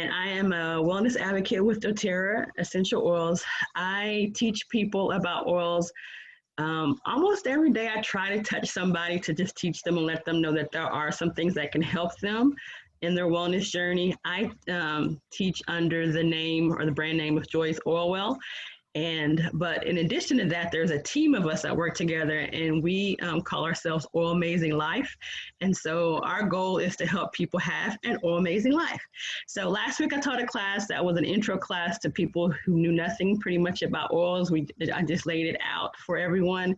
and I am a wellness advocate with doTERRA Essential Oils. I teach people about oils. Almost every day I try to touch somebody to just teach them and let them know that there are some things that can help them in their wellness journey. I teach under the name or the brand name of Joyce Oilwell. But in addition to that, there's a team of us that work together, and we call ourselves Oil Amazing Life. And so our goal is to help people have an oil amazing life. So last week I taught a class that was an intro class to people who knew nothing pretty much about oils. I just laid it out for everyone.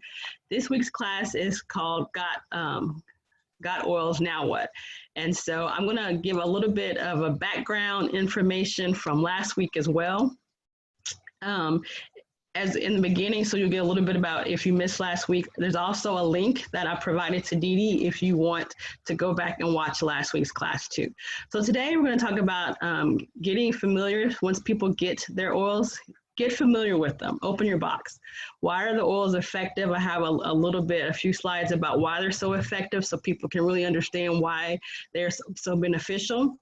This week's class is called Got Oils, Now What? And so I'm going to give a little bit of a background information from last week as well. As in the beginning, so you'll get a little bit about if you missed last week. There's also a link that I provided to Dee Dee if you want to go back and watch last week's class too. So today we're going to talk about getting familiar. Once people get their oils, get familiar with them. Open your box. Why are the oils effective? I have a few slides about why they're so effective so people can really understand why they're so beneficial.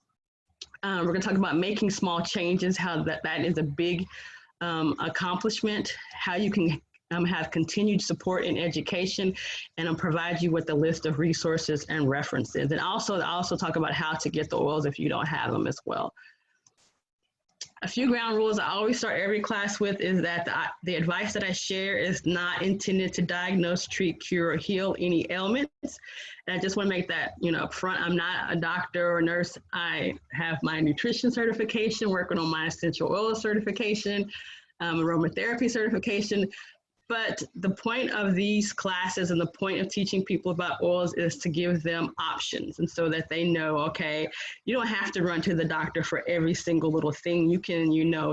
We're going to talk about making small changes, how that is a big accomplishment, how you can have continued support in education, and provide you with a list of resources and references. And also talk about how to get the oils if you don't have them as well. A few ground rules I always start every class with is that the advice that I share is not intended to diagnose, treat, cure, or heal any ailments. And I just want to make that, up front. I'm not a doctor or nurse. I have my nutrition certification, working on my essential oil certification, aromatherapy certification. But the point of these classes and the point of teaching people about oils is to give them options, and so that they know, okay, you don't have to run to the doctor for every single little thing. You can,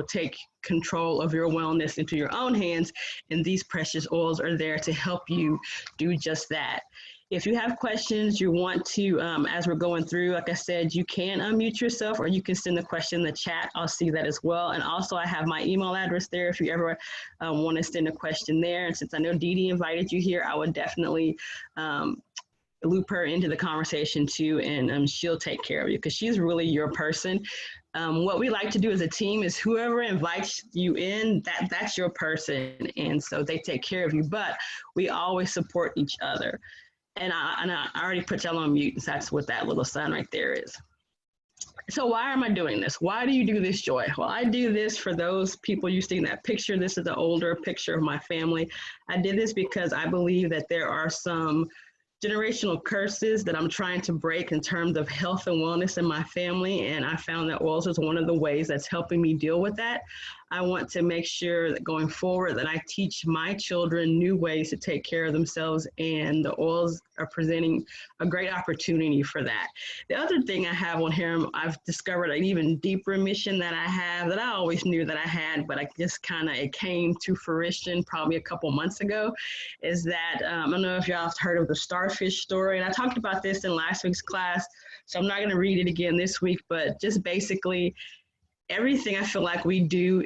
take control of your wellness into your own hands, and these precious oils are there to help you do just that. If you have questions, you want to, as we're going through, like I said, you can unmute yourself or you can send a question in the chat. I'll see that as well. And also I have my email address there if you ever want to send a question there. And since I know Dee Dee invited you here, I would definitely loop her into the conversation too, and she'll take care of you because she's really your person. What we like to do as a team is whoever invites you in, that's your person. And so they take care of you, but we always support each other. And I already put y'all on mute, so that's what that little sign right there is. So why am I doing this? Why do you do this, Joy? Well, I do this for those people you see in that picture. This is an older picture of my family. I did this because I believe that there are some generational curses that I'm trying to break in terms of health and wellness in my family. And I found that oils is one of the ways that's helping me deal with that. I want to make sure that going forward that I teach my children new ways to take care of themselves, and the oils are presenting a great opportunity for that. The other thing I have on here, I've discovered an even deeper mission that I have that I always knew that I had, but I just it came to fruition probably a couple months ago, is that, I don't know if y'all have heard of the starfish story, and I talked about this in last week's class, so I'm not gonna read it again this week, but just basically everything I feel like we do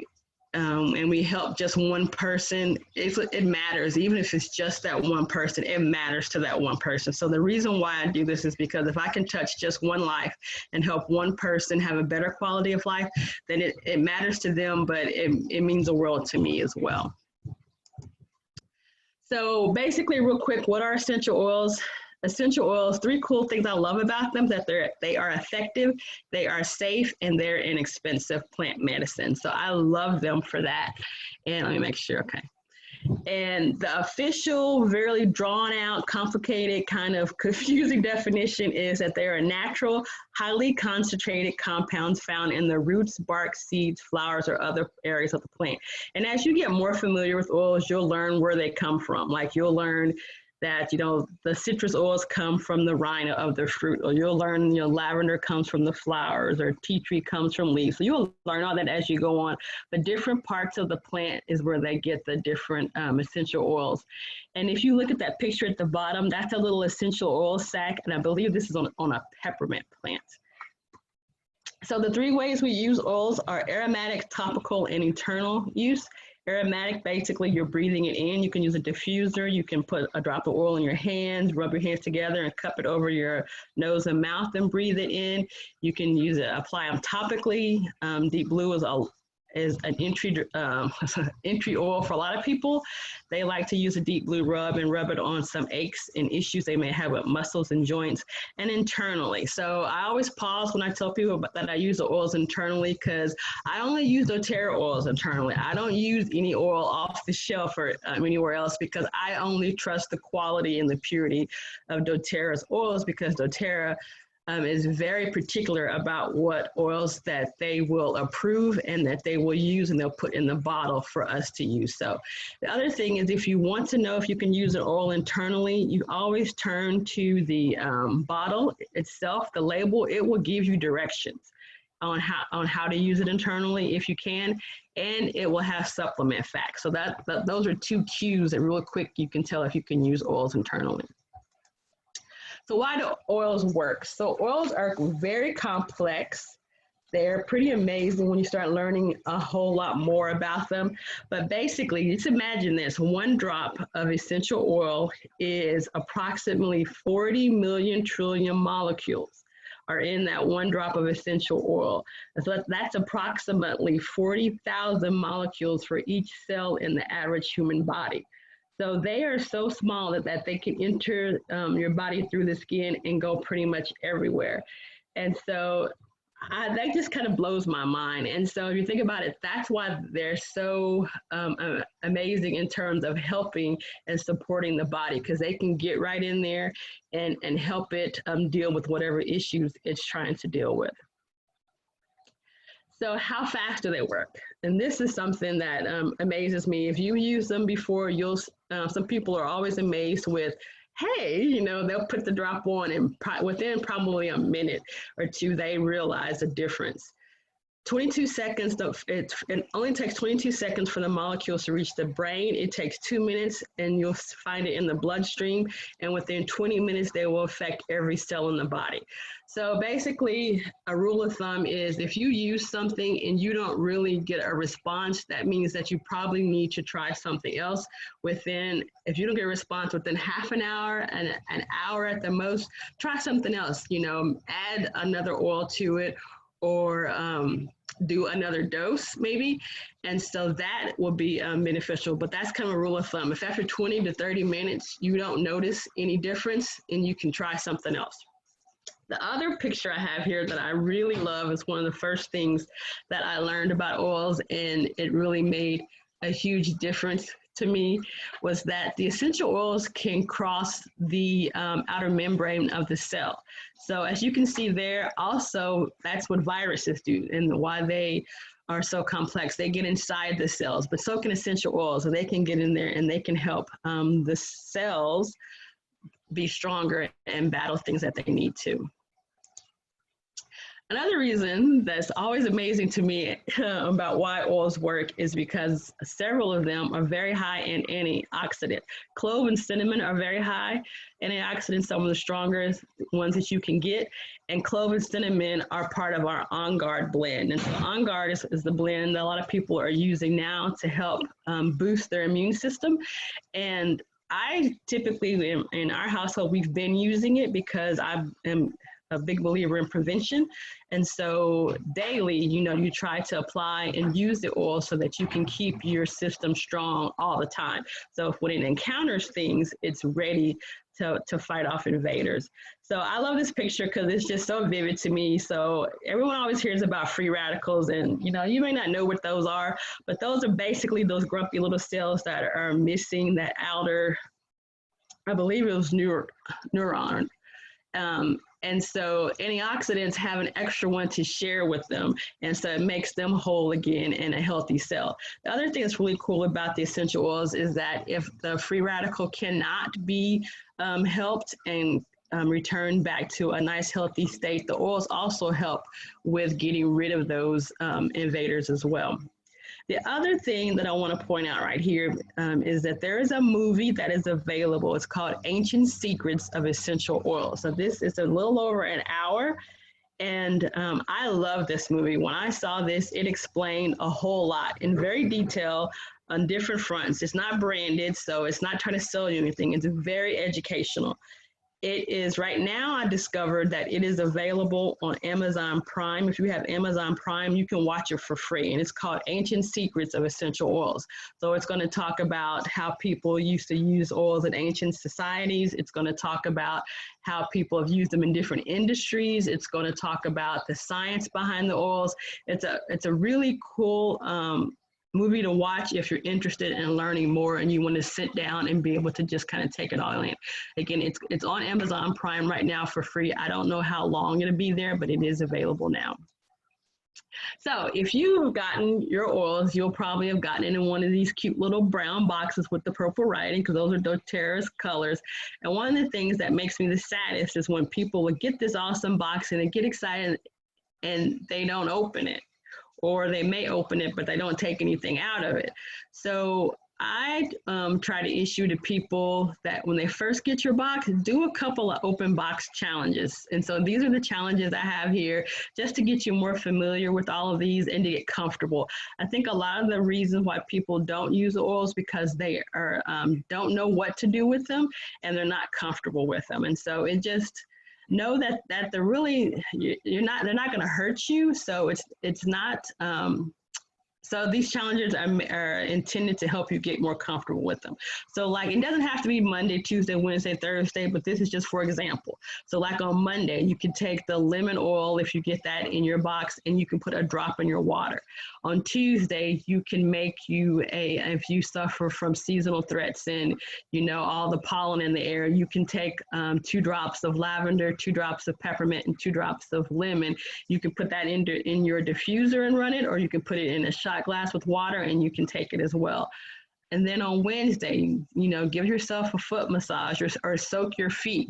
and we help just one person, it matters. Even if it's just that one person, it matters to that one person. So the reason why I do this is because if I can touch just one life and help one person have a better quality of life, then it matters to them, but it means the world to me as well. So basically, real quick, what are essential oils? Essential oils, 3 cool things I love about them, that they are effective, they are safe, and they're inexpensive plant medicine. So I love them for that. And let me make sure, okay. And the official, very drawn out, complicated, kind of confusing definition is that they are natural, highly concentrated compounds found in the roots, bark, seeds, flowers, or other areas of the plant. And as you get more familiar with oils, you'll learn where they come from. Like you'll learn that, the citrus oils come from the rind of the fruit, or you'll learn, lavender comes from the flowers, or tea tree comes from leaves. So you'll learn all that as you go on. But different parts of the plant is where they get the different essential oils. And if you look at that picture at the bottom, that's a little essential oil sac, and I believe this is on a peppermint plant. So the 3 ways we use oils are aromatic, topical, and internal use. Aromatic, basically you're breathing it in. You can use a diffuser. You can put a drop of oil in your hands, rub your hands together and cup it over your nose and mouth and breathe it in. You can use it, apply them topically. Deep Blue is an entry oil for a lot of people. They like to use a Deep Blue rub and rub it on some aches and issues they may have with muscles and joints and internally. So I always pause when I tell people that I use the oils internally, because I only use doTERRA oils internally. I don't use any oil off the shelf or anywhere else, because I only trust the quality and the purity of doTERRA's oils, because doTERRA is very particular about what oils that they will approve and that they will use and they'll put in the bottle for us to use. So the other thing is, if you want to know if you can use an oil internally, you always turn to the bottle itself, the label. It will give you directions on how to use it internally if you can, and it will have supplement facts. So those are two cues that real quick you can tell if you can use oils internally. So why do oils work? So oils are very complex. They're pretty amazing when you start learning a whole lot more about them. But basically, just imagine this: one drop of essential oil is approximately 40 million trillion molecules are in that one drop of essential oil. So that's approximately 40,000 molecules for each cell in the average human body. So they are so small that they can enter your body through the skin and go pretty much everywhere. And so that just kind of blows my mind. And so if you think about it, that's why they're so amazing in terms of helping and supporting the body, because they can get right in there and help it deal with whatever issues it's trying to deal with. So how fast do they work? And this is something that amazes me. If you use them before, some people are always amazed with, hey, they'll put the drop on and within probably a minute or two, they realize the difference. 22 seconds, it only takes 22 seconds for the molecules to reach the brain. It takes 2 minutes and you'll find it in the bloodstream. And within 20 minutes, they will affect every cell in the body. So basically, a rule of thumb is if you use something and you don't really get a response, that means that you probably need to try something else if you don't get a response within half an hour and an hour at the most, try something else, add another oil to it, or do another dose maybe. And so that will be beneficial, but that's kind of a rule of thumb. If after 20 to 30 minutes, you don't notice any difference, and you can try something else. The other picture I have here that I really love is one of the first things that I learned about oils, and it really made a huge difference to me, was that the essential oils can cross the outer membrane of the cell. So as you can see there, also that's what viruses do and why they are so complex. They get inside the cells, but so can essential oils, and they can get in there and they can help the cells be stronger and battle things that they need to. Another reason that's always amazing to me about why oils work is because several of them are very high in antioxidant. Clove and cinnamon are very high antioxidants, some of the strongest ones that you can get. And clove and cinnamon are part of our On Guard blend. And so On Guard is the blend that a lot of people are using now to help boost their immune system. And I typically, in our household, we've been using it because I am a big believer in prevention. And so daily, you try to apply and use the oil so that you can keep your system strong all the time. So when it encounters things, it's ready to fight off invaders. So I love this picture because it's just so vivid to me. So everyone always hears about free radicals, and you may not know what those are, but those are basically those grumpy little cells that are missing that outer, I believe it was neuron. And so antioxidants have an extra one to share with them. And so it makes them whole again in a healthy cell. The other thing that's really cool about the essential oils is that if the free radical cannot be helped and returned back to a nice healthy state, the oils also help with getting rid of those invaders as well. The other thing that I want to point out right here is that there is a movie that is available. It's called Ancient Secrets of Essential Oils. So this is a little over an hour, and I love this movie. When I saw this, it explained a whole lot in very detail on different fronts. It's not branded, so it's not trying to sell you anything. It's very educational. It is right now, I discovered that it is available on Amazon Prime. If you have Amazon Prime, you can watch it for free. And it's called Ancient Secrets of Essential Oils. So it's going to talk about how people used to use oils in ancient societies. It's going to talk about how people have used them in different industries. It's going to talk about the science behind the oils. It's a really cool movie to watch if you're interested in learning more and you want to sit down and be able to just kind of take it all in. Again, it's on Amazon Prime right now for free. I don't know how long it'll be there, but it is available now. So if you've gotten your oils, you'll probably have gotten it in one of these cute little brown boxes with the purple writing, because those are doTERRA's colors. And one of the things that makes me the saddest is when people would get this awesome box and they get excited and they don't open it. Or they may open it, but they don't take anything out of it. So I try to issue to people that when they first get your box, do a couple of open box challenges. And so these are the challenges I have here just to get you more familiar with all of these and to get comfortable. I think a lot of the reasons why people don't use the oils because they are don't know what to do with them and they're not comfortable with them. And so it just, know that they're really, they're not going to hurt you. So it's not, so these challenges are intended to help you get more comfortable with them. So like, it doesn't have to be Monday, Tuesday, Wednesday, Thursday, but this is just for example. So like on Monday, you can take the lemon oil, if you get that in your box, and you can put a drop in your water. On Tuesday, you can make you if you suffer from seasonal threats and, you know, all the pollen in the air, you can take 2 drops of lavender, 2 drops of peppermint, and 2 drops of lemon. You can put that in your diffuser and run it, or you can put it in a shot glass with water and you can take it as well. And then on Wednesday, you know, give yourself a foot massage or soak your feet.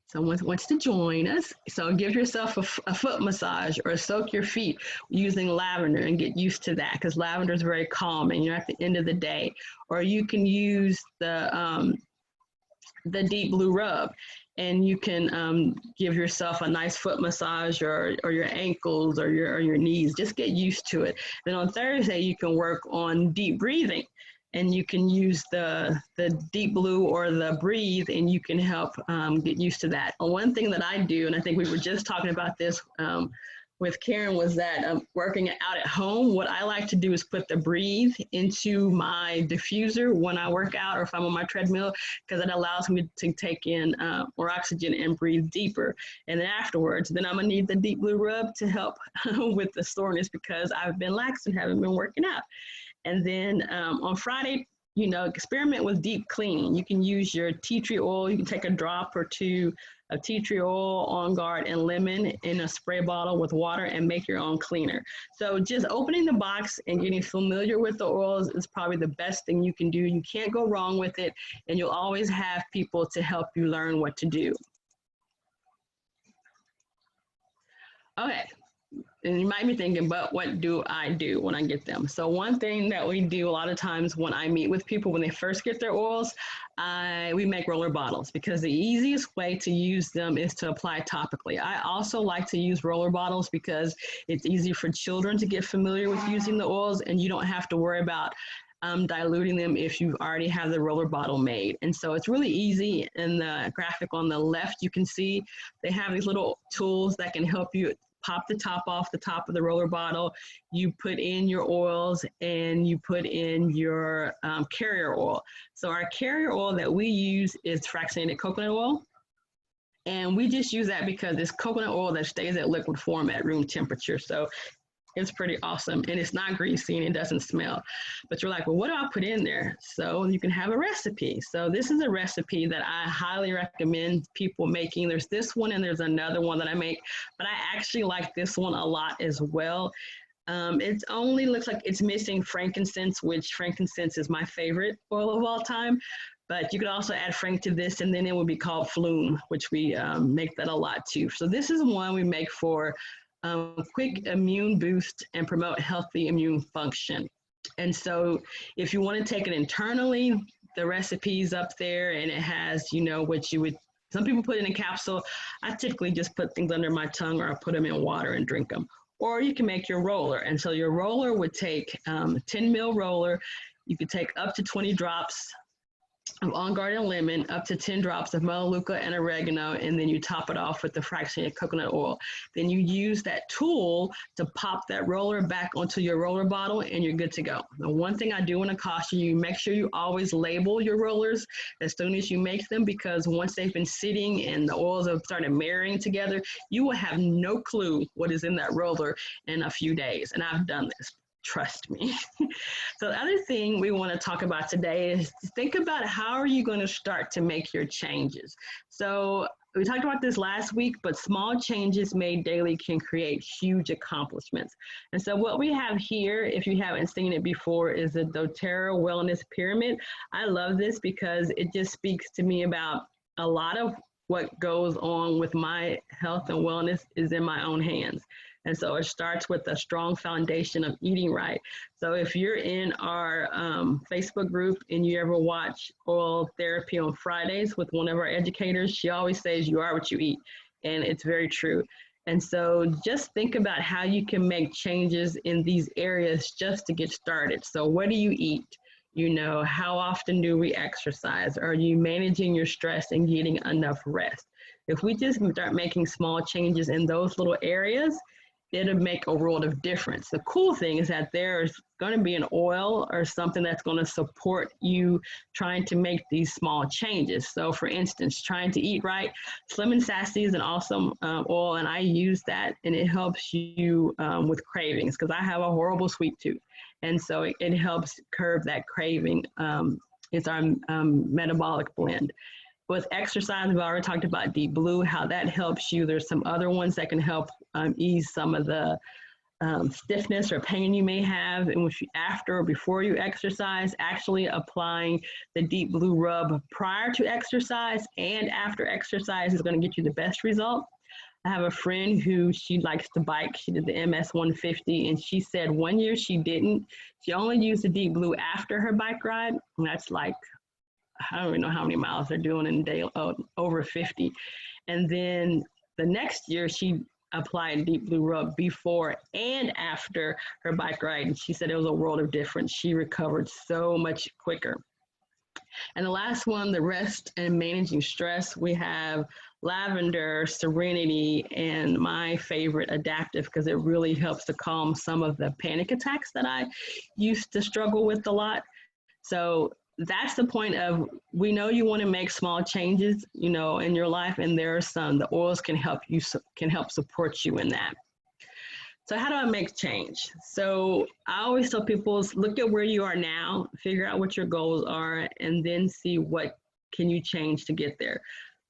Someone wants to join us. So give yourself a foot massage or soak your feet using lavender and get used to that, because lavender is very calming, you know, at the end of the day. Or you can use the deep blue rub, and you can give yourself a nice foot massage or your ankles or your knees. Just get used to it. Then on Thursday, you can work on deep breathing, and you can use the deep blue or the breathe, and you can help get used to that. And one thing that I do, and I think we were just talking about this with Karen, was that working out at home, what I like to do is put the breathe into my diffuser when I work out or if I'm on my treadmill, because it allows me to take in more oxygen and breathe deeper. And then afterwards, then I'm gonna need the deep blue rub to help with the soreness, because I've been lax and haven't been working out. And then on Friday, you know, experiment with deep cleaning. You can use your tea tree oil. You can take a drop or 2 of tea tree oil, On Guard, and lemon in a spray bottle with water and make your own cleaner. So just opening the box and getting familiar with the oils is probably the best thing you can do. You can't go wrong with it, and you'll always have people to help you learn what to do. Okay. And you might be thinking, but what do I do when I get them? So one thing that we do a lot of times when I meet with people when they first get their oils, we make roller bottles, because the easiest way to use them is to apply topically. I also like to use roller bottles because it's easy for children to get familiar with using the oils, and you don't have to worry about diluting them if you already have the roller bottle made. And so it's really easy. In the graphic on the left, you can see they have these little tools that can help you pop the top off the top of the roller bottle. You put in your oils and you put in your carrier oil. So our carrier oil that we use is fractionated coconut oil. And we just use that because it's coconut oil that stays at liquid form at room temperature. So it's pretty awesome, and it's not greasy and it doesn't smell. But you're like, well, what do I put in there? So you can have a recipe. So this is a recipe that I highly recommend people making. There's this one and there's another one that I make, but I actually like this one a lot as well. It only looks like it's missing frankincense, which frankincense is my favorite oil of all time. But you could also add frank to this, and then it would be called flume, which we make that a lot too. So this is one we make for quick immune boost and promote healthy immune function. And so if you want to take it internally, the recipe's up there, and it has, you know, what you would, some people put in a capsule. I typically just put things under my tongue, or I put them in water and drink them. or you can make your roller. And so your roller would take 10 mil roller. You could take up to 20 drops of On Guard and lemon, up to 10 drops of melaleuca and oregano, and then you top it off with the fraction of coconut oil. Then you use that tool to pop that roller back onto your roller bottle, and you're good to go. The one thing I do want to caution you, make sure you always label your rollers as soon as you make them, because once they've been sitting and the oils have started marrying together, you will have no clue what is in that roller in a few days. And I've done this. Trust me. So the other thing we want to talk about today is think about how are you going to start to make your changes. So we talked about this last week, but small changes made daily can create huge accomplishments. And so what we have here, if you haven't seen it before, is the doTERRA Wellness Pyramid. I love this because it just speaks to me about a lot of what goes on with my health and wellness is in my own hands. And so it starts with a strong foundation of eating right. So if you're in our Facebook group and you ever watch Oil Therapy on Fridays with one of our educators, she always says you are what you eat. And it's very true. And so just think about how you can make changes in these areas just to get started. So what do you eat? You know, how often do we exercise? Are you managing your stress and getting enough rest? If we just start making small changes in those little areas, it'll make a world of difference. The cool thing is that there's going to be an oil or something that's going to support you trying to make these small changes. So for instance, trying to eat right, Slim and Sassy is an awesome oil, and I use that, and it helps you with cravings because I have a horrible sweet tooth. And so it helps curb that craving. It's our metabolic blend. With exercise, we've already talked about Deep Blue, how that helps you. There's some other ones that can help ease some of the stiffness or pain you may have. And after or before you exercise, actually applying the Deep Blue rub prior to exercise and after exercise is going to get you the best result. I have a friend who she likes to bike. She did the MS 150, and she said 1 year she didn't. She only used the Deep Blue after her bike ride, and that's like, I don't even know how many miles they're doing in a day, over 50. And then the next year she applied Deep Blue rub before and after her bike ride. And she said it was a world of difference. She recovered so much quicker. And the last one, the rest and managing stress, we have lavender, serenity, and my favorite, adaptive, because it really helps to calm some of the panic attacks that I used to struggle with a lot. So that's the point of, we know you want to make small changes, you know, in your life, and there are some, the oils can help you, can help support you in that. So how do I make change? So I always tell people, look at where you are now, figure out what your goals are, and then see what can you change to get there.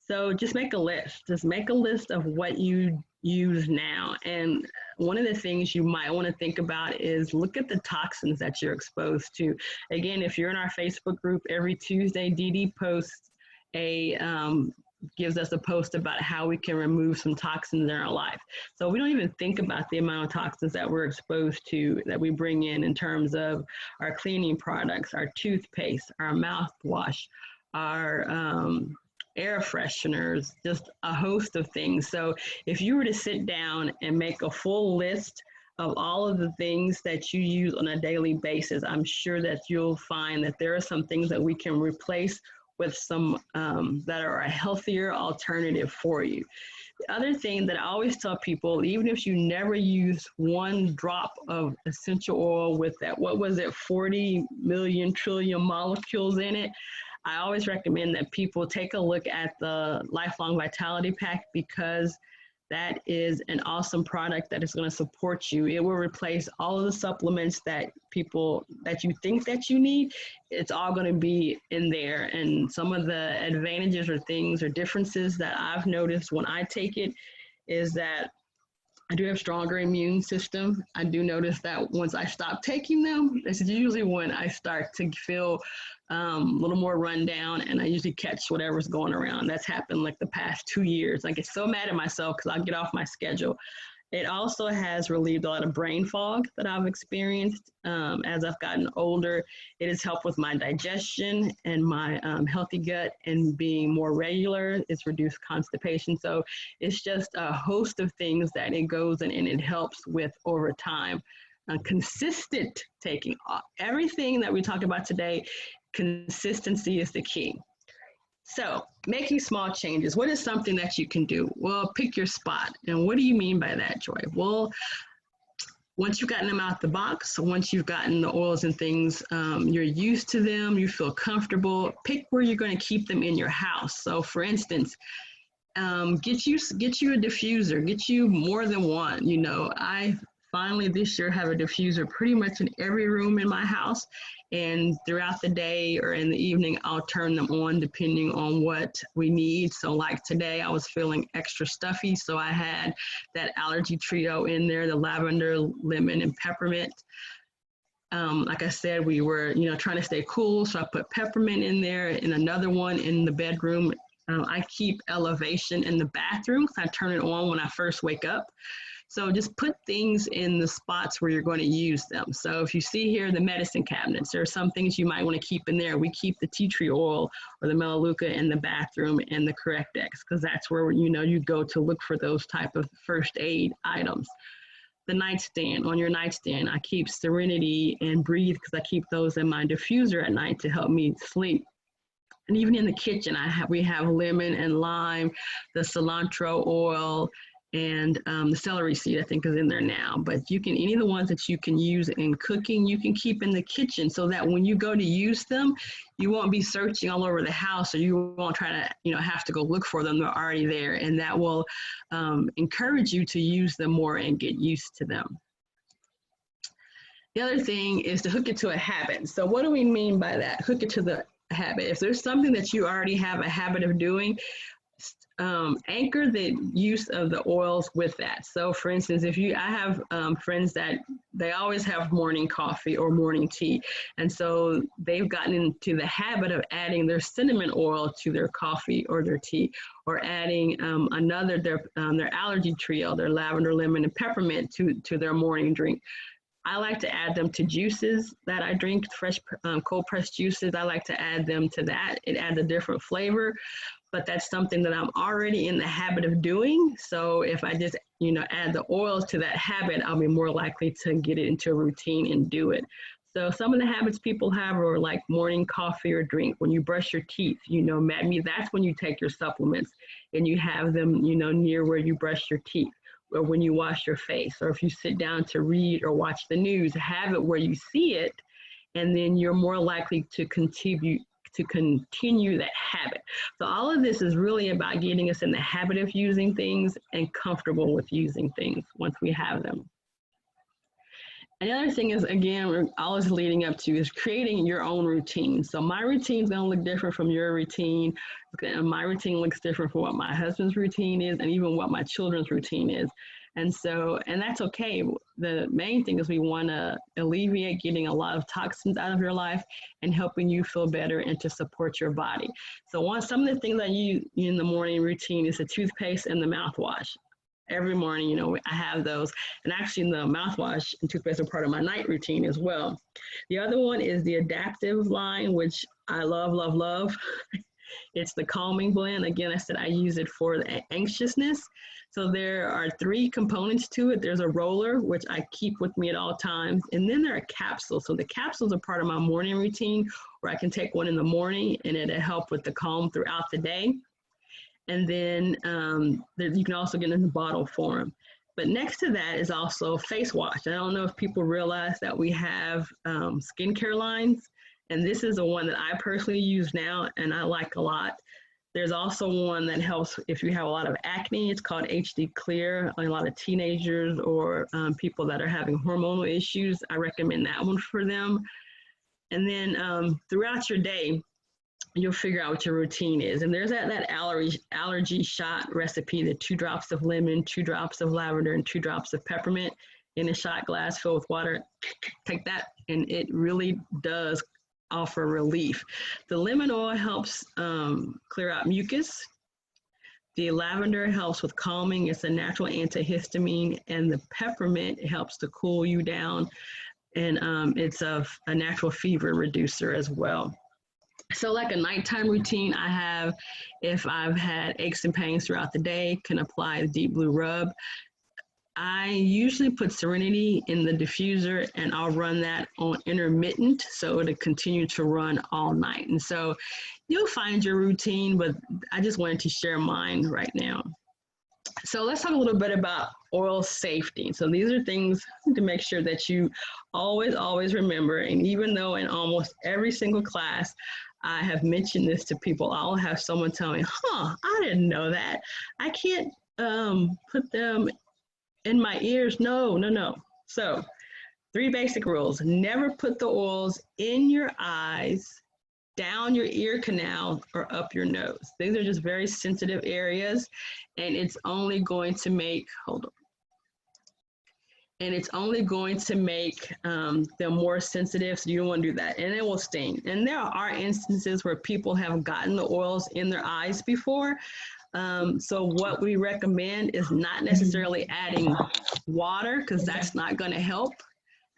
So just make a list. Just make a list of what you use now. And one of the things you might want to think about is look at the toxins that you're exposed to. Again, if you're in our Facebook group, every Tuesday, Dee Dee posts gives us a post about how we can remove some toxins in our life. So we don't even think about the amount of toxins that we're exposed to, that we bring in terms of our cleaning products, our toothpaste, our mouthwash, our air fresheners, just a host of things. So if you were to sit down and make a full list of all of the things that you use on a daily basis, I'm sure that you'll find that there are some things that we can replace with some that are a healthier alternative for you. The other thing that I always tell people, even if you never use one drop of essential oil with that, what was it, 40 million trillion molecules in it, I always recommend that people take a look at the Lifelong Vitality Pack, because that is an awesome product that is going to support you. It will replace all of the supplements that you think that you need. It's all going to be in there. And some of the advantages or things or differences that I've noticed when I take it is that I do have stronger immune system. I do notice that once I stop taking them, this is usually when I start to feel a little more run down, and I usually catch whatever's going around. That's happened like the past 2 years. I get so mad at myself because I'll get off my schedule It also has relieved a lot of brain fog that I've experienced as I've gotten older. It has helped with my digestion and my healthy gut and being more regular. It's reduced constipation. So it's just a host of things that it goes in and it helps with over time. Consistent taking. Everything that we talk about today, consistency is the key. So, making small changes. What is something that you can do? Well, pick your spot. And what do you mean by that, Joy? Well, once you've gotten them out the box, once you've gotten the oils and things, you're used to them, you feel comfortable, pick where you're going to keep them in your house. So, for instance, get you a diffuser, get you more than one. You know, I finally this year have a diffuser pretty much in every room in my house, and throughout the day or in the evening I'll turn them on depending on what we need. So like today I was feeling extra stuffy, so I had that allergy trio in there, the lavender, lemon, and peppermint. Like I said, we were trying to stay cool, so I put peppermint in there, and another one in the bedroom. I keep elevation in the bathroom, so I turn it on when I first wake up. So just put things in the spots where you're going to use them. So if you see here the medicine cabinets, there are some things you might want to keep in there. We keep the tea tree oil or the melaleuca in the bathroom and the Correctex, because that's where you go to look for those type of first aid items. The nightstand, on your nightstand, I keep Serenity and Breathe because I keep those in my diffuser at night to help me sleep. And even in the kitchen, we have lemon and lime, the cilantro oil, and the celery seed, I think, is in there now. But any of the ones that you can use in cooking, you can keep in the kitchen so that when you go to use them, you won't be searching all over the house, or you won't try to, have to go look for them. They're already there, and that will encourage you to use them more and get used to them. The other thing is to hook it to a habit. So what do we mean by that? Hook it to the habit. If there's something that you already have a habit of doing, anchor the use of the oils with that. So for instance, I have friends that they always have morning coffee or morning tea. And so they've gotten into the habit of adding their cinnamon oil to their coffee or their tea, or adding their allergy trio, their lavender, lemon, and peppermint to their morning drink. I like to add them to juices that I drink, fresh cold pressed juices. I like to add them to that. It adds a different flavor, but that's something that I'm already in the habit of doing. So if I just, add the oils to that habit, I'll be more likely to get it into a routine and do it. So some of the habits people have are like morning coffee or drink. When you brush your teeth, maybe that's when you take your supplements and you have them, near where you brush your teeth. Or when you wash your face, or if you sit down to read or watch the news, have it where you see it, and then you're more likely to continue that habit. So all of this is really about getting us in the habit of using things and comfortable with using things once we have them. And the other thing is, again, we're always leading up to is creating your own routine. So my routine is going to look different from your routine. My routine looks different from what my husband's routine is, and even what my children's routine is. And that's okay. The main thing is we want to alleviate getting a lot of toxins out of your life and helping you feel better and to support your body. So some of the things I use in the morning routine is the toothpaste and the mouthwash. Every morning, I have those. And actually the mouthwash and toothpaste are part of my night routine as well. The other one is the adaptive line, which I love, love, love. It's the calming blend. Again, I said I use it for the anxiousness. So there are 3 components to it. There's a roller, which I keep with me at all times. And then there are capsules. So the capsules are part of my morning routine, where I can take one in the morning and it'll help with the calm throughout the day. And then you can also get it in the bottle form. But next to that is also face wash. I don't know if people realize that we have skincare lines. And this is the one that I personally use now and I like a lot. There's also one that helps if you have a lot of acne. It's called HD Clear. A lot of teenagers or people that are having hormonal issues, I recommend that one for them. And then throughout your day, you'll figure out what your routine is. And there's that allergy shot recipe, the 2 drops of lemon, 2 drops of lavender, and 2 drops of peppermint in a shot glass filled with water. Take that, and it really does offer relief. The lemon oil helps clear out mucus. The lavender helps with calming. It's a natural antihistamine, and the peppermint helps to cool you down, and it's a natural fever reducer as well. So like a nighttime routine I have, if I've had aches and pains throughout the day, can apply the deep blue rub. I usually put Serenity in the diffuser, and I'll run that on intermittent, so it'll continue to run all night. And so you'll find your routine, but I just wanted to share mine right now. So let's talk a little bit about oil safety. So these are things to make sure that you always remember. And even though in almost every single class, I have mentioned this to people, I'll have someone tell me, I didn't know that. I can't put them in my ears. No. So 3 basic rules. Never put the oils in your eyes, down your ear canal, or up your nose. These are just very sensitive areas, and it's only going to make, it's only going to make them more sensitive, so you don't want to do that, and it will sting. And there are instances where people have gotten the oils in their eyes before. So what we recommend is not necessarily adding water, because that's not going to help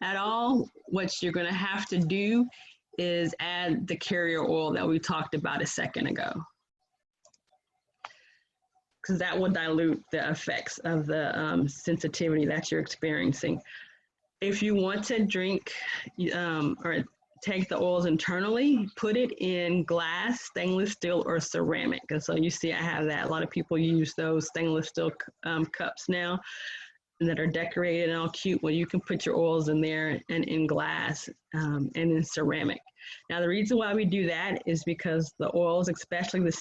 at all. What you're going to have to do is add the carrier oil that we talked about a second ago, because that will dilute the effects of the sensitivity that you're experiencing. If you want to drink or take the oils internally, put it in glass, stainless steel, or ceramic. And so you see I have that. A lot of people use those stainless steel cups now that are decorated and all cute. Well, you can put your oils in there and in glass and in ceramic. Now, the reason why we do that is because the oils, especially the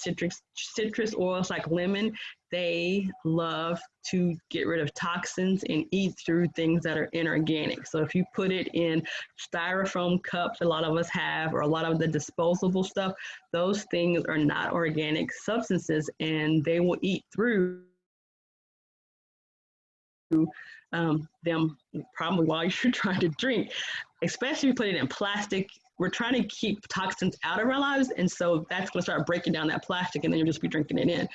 citrus oils like lemon, they love to get rid of toxins and eat through things that are inorganic. So if you put it in styrofoam cups, a lot of us have, or a lot of the disposable stuff, those things are not organic substances, and they will eat through them probably while you're trying to drink. Especially if you put it in plastic, we're trying to keep toxins out of our lives, and so that's going to start breaking down that plastic, and then you'll just be drinking it in.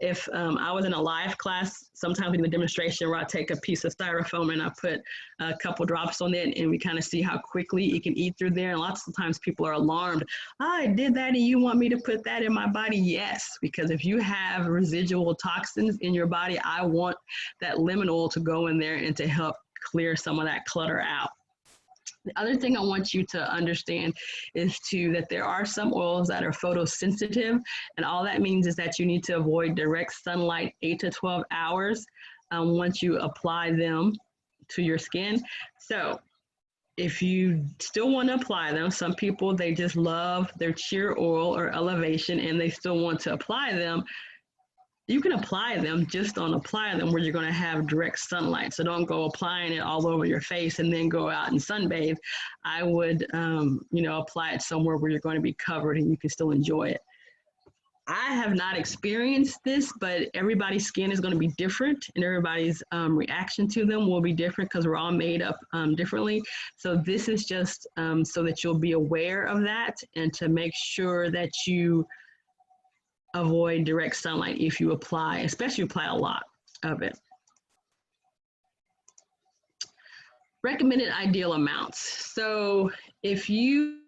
If I was in a live class, sometimes we do a demonstration where I take a piece of styrofoam and I put a couple drops on it, and we kind of see how quickly it can eat through there. And lots of times people are alarmed. I did that, and you want me to put that in my body? Yes, because if you have residual toxins in your body, I want that lemon oil to go in there and to help clear some of that clutter out. The other thing I want you to understand is that there are some oils that are photosensitive, and all that means is that you need to avoid direct sunlight 8 to 12 hours once you apply them to your skin. So if you still want to apply them, some people, they just love their cheer oil or elevation and they still want to apply them. You can apply them, just don't apply them where you're going to have direct sunlight. So don't go applying it all over your face and then go out and sunbathe. I would, apply it somewhere where you're going to be covered and you can still enjoy it. I have not experienced this, but everybody's skin is going to be different, and everybody's reaction to them will be different because we're all made up differently. So this is just so that you'll be aware of that, and to make sure that you avoid direct sunlight if you apply, especially apply a lot of it. Recommended ideal amounts. So if you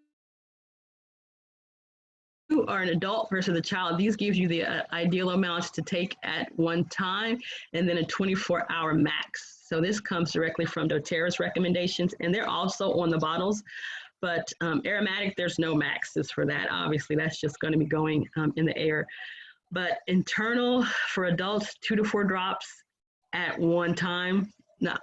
are an adult versus a child, these gives you the ideal amounts to take at one time, and then a 24-hour max. So this comes directly from doTERRA's recommendations, and they're also on the bottles. But aromatic, there's no maxes for that. Obviously, that's just going to be going in the air. But internal for adults, 2 to 4 drops at one time. Now,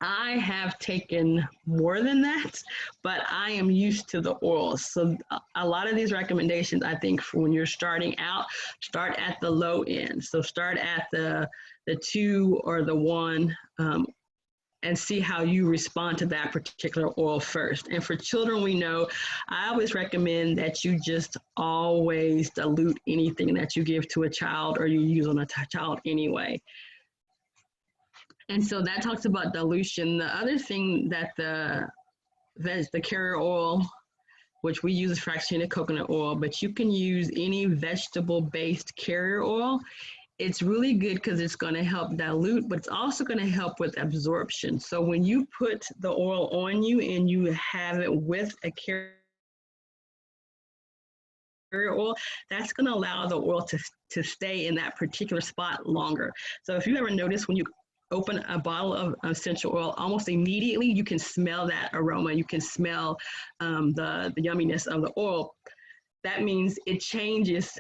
I have taken more than that, but I am used to the oils. So a lot of these recommendations, I think, for when you're starting out, start at the low end. So start at the 2 or the 1, and see how you respond to that particular oil first. And for children, we know, I always recommend that you just always dilute anything that you give to a child or you use on a child anyway. And so that talks about dilution. The other thing that the carrier oil which we use fractionated coconut oil, but you can use any vegetable-based carrier oil. It's really good because it's going to help dilute, but it's also going to help with absorption. So when you put the oil on you and you have it with a carrier oil, that's going to allow the oil to stay in that particular spot longer. So if you ever notice when you open a bottle of essential oil, almost immediately you can smell that aroma. You can smell the yumminess of the oil. That means it changes